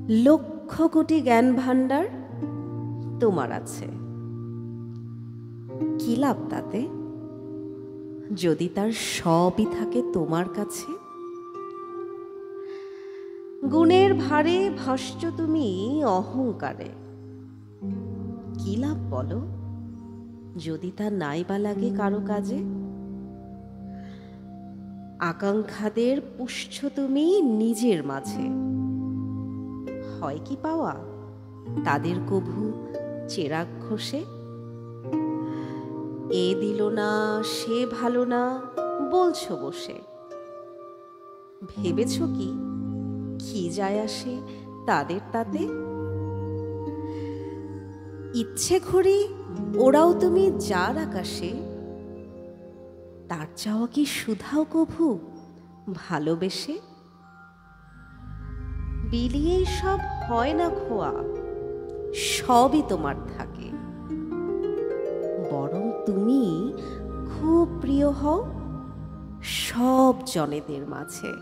লক্ষ কোটি জ্ঞান ভাণ্ডার তোমার আছে, কি লাভ তাতে যদি তার সবই থাকে তোমার কাছে? গুণের ভারে ভাস্য তুমি অহংকারে, কি লাভ বলো যদি তা নাই বা লাগে কারো কাজে? আকাঙ্ক্ষাদের পুষ্ছ তুমি নিজের মাঝে, হয় কি পাওয়া তাদের কভু চেরাগ ঘষে? এ দিল না সে ভালো না বলছো বসে, ভেবেছ কি কি যায় আসে তাদের তাতে? ইচ্ছে করি ওরাও তুমি যার আকাশে, তার চাওয়া কি শুধাও কভু ভালোবেসে? বিলিয়েই সব হয় না খোয়া, সবই তোমার থাকে, বরং তুমি খুব প্রিয় হও সব জনেদের মাঝে।